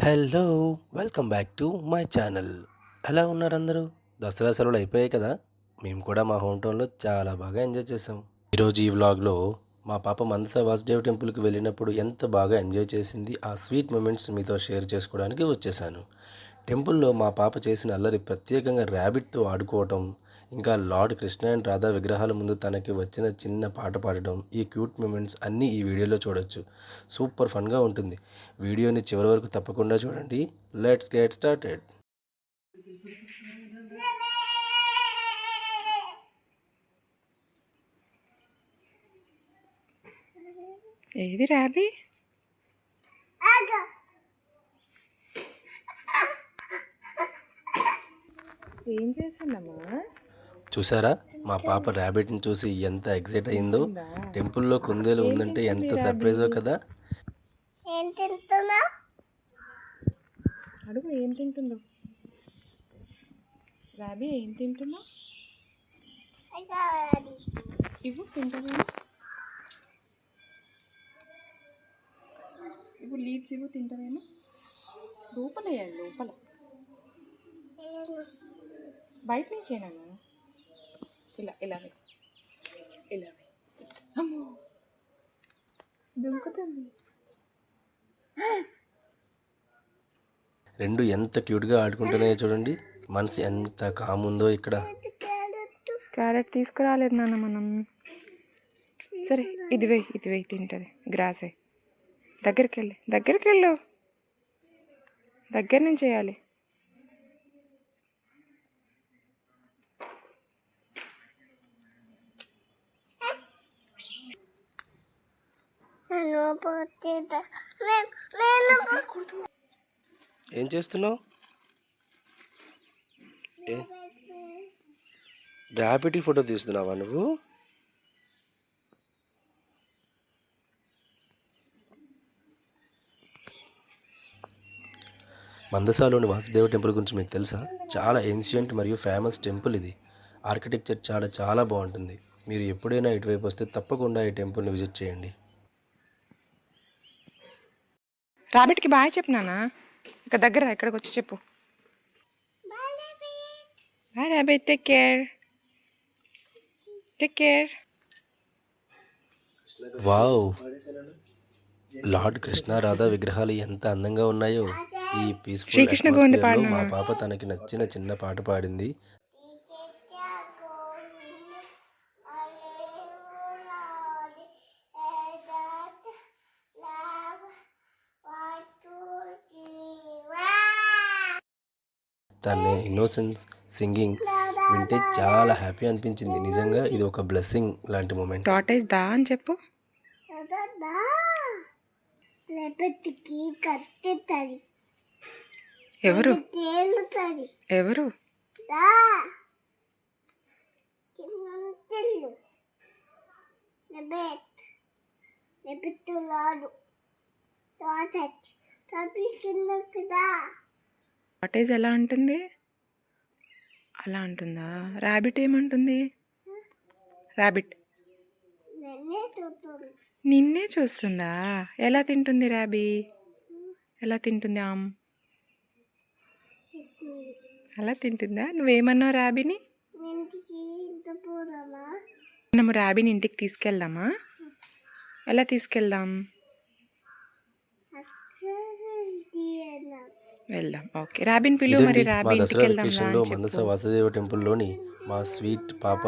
Hello! Welcome back to my channel. ఎలా ఉన్నారు అందరూ? దసరా సెలవులు అయిపోయాయి కదా! మేము కూడా మా హోమ్ టౌన్‌లో చాలా బాగా ఎంజాయ్ చేసాం. ఈరోజు ఈ వ్లాగ్‌లో మా పాప మందస వాసుదేవ టెంపుల్‌కి వెళ్ళినప్పుడు ఎంత బాగా ఎంజాయ్ చేసింది, ఆ స్వీట్ మొమెంట్స్ మీతో షేర్ చేసుకోవడానికి వచ్చేసాను. టెంపుల్‌లో మా పాప చేసిన అల్లరి ప్రత్యేకంగా ర్యాబిట్‌తో ఆడుకోవటం, ఇంకా లార్డ్ కృష్ణ అండ్ రాధా విగ్రహాల ముందు తనకి వచ్చిన చిన్న పాట పాడడం, ఈ క్యూట్ మొమెంట్స్ అన్నీ ఈ వీడియోలో చూడొచ్చు. సూపర్ ఫన్‌గా ఉంటుంది. వీడియోని చివరి వరకు తప్పకుండా చూడండి. Let's get started. ఏది ర్యాబీ? ఏం చేసిందమ్మా? చూసారా మా పాప ర్యాబిట్ని చూసి ఎంత ఎగ్జైట్ అయిందో. టెంపుల్లో కుందేలు ఉందంటే ఎంత సర్ప్రైజో కదా. ఏం తింటున్నా? అడుగు, ఏం తింటుందో. ర్యాబీ ఏం తింటున్నా? ఇవ్వు, తింటావేమో. ఇవ్వు, లీవ్స్ ఇవ్వు, తింటావేమో. లోపల వేయాలి, లోపల. బయట నుంచేనా? ఇలా ఇలా ఇలా అమ్మో, దుంకుతుంది. రెండు ఎంత క్యూట్గా ఆడుకుంటున్నాయో చూడండి. మనసు ఎంత కాముందో ఇక్కడ. క్యారెట్ తీసుకురాలేదు నాన్న మనం. సరే, ఇది వేయి తింటుంది. గ్రాసే. దగ్గరికి వెళ్ళు. దగ్గర నుంచి చేయాలి. ఏం చేస్తున్నావు? ర్యాబిట్ ఫోటో తీస్తున్నావా నువ్వు? మందసాలోని వాసుదేవ టెంపుల్ గురించి మీకు తెలుసా? చాలా ఏన్షియంట్ మరియు ఫేమస్ టెంపుల్ ఇది. ఆర్కిటెక్చర్ చాలా బాగుంటుంది. మీరు ఎప్పుడైనా ఇటువైపు వస్తే తప్పకుండా ఈ టెంపుల్ని విజిట్ చేయండి. రాబిట్కి బాయ్ చెప్పు నాన్న. ఇక్కడ దగ్గర ఇక్కడికి వచ్చి చెప్పు. Bye rabbit, take care. Wow! Lord Krishna Radha విగ్రహాలు ఎంత అందంగా ఉన్నాయో. ఈ పీస్ఫుల్ అట్మాస్ఫియర్లో మా పాప తనకి నచ్చిన చిన్న పాట పాడింది. తన ఇన్నోసెన్స్ సింగింగ్ వింటే చాలా హ్యాపీ అనిపించింది. నిజంగా ఇది ఒక బ్లెస్సింగ్ లాంటి మూమెంట్. టార్టైస్ దా అని చెప్పు. ఎవరు ఎవరు? టార్టైస్ ఎలా అంటుంది? అలా అంటుందా? ర్యాబిట్ ఏమంటుంది? ర్యాబిట్ నిన్నే చూస్తుందా? ఎలా తింటుంది ర్యాబీ? ఎలా తింటుంది? అలా తింటుందా? నువ్వేమన్నావు ర్యాబీని? మనము ర్యాబీని ఇంటికి తీసుకెళ్దామా? ఎలా తీసుకెళ్దాం? వెళ్దాం. ఓకే, ర్యాబీని పిలువు. మరి మా దసరా వెకేషన్లో మందస వాసుదేవ టెంపుల్లోని మా స్వీట్ పాప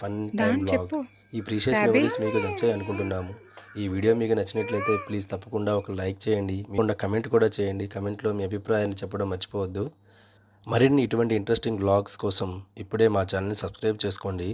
ఫన్ టైం వ్లాగ్. ఈ ప్రీషియస్ మెమరీస్ మీకు నచ్చాయి అనుకుంటున్నాము. ఈ వీడియో మీకు నచ్చినట్లయితే ప్లీజ్ తప్పకుండా ఒక లైక్ చేయండి. మీకు కమెంట్ కూడా చేయండి. కమెంట్లో మీ అభిప్రాయాన్ని చెప్పడం మర్చిపోవద్దు. మరిన్ని ఇటువంటి ఇంట్రెస్టింగ్ వ్లాగ్స్ కోసం ఇప్పుడే మా ఛానల్ని సబ్స్క్రైబ్ చేసుకోండి.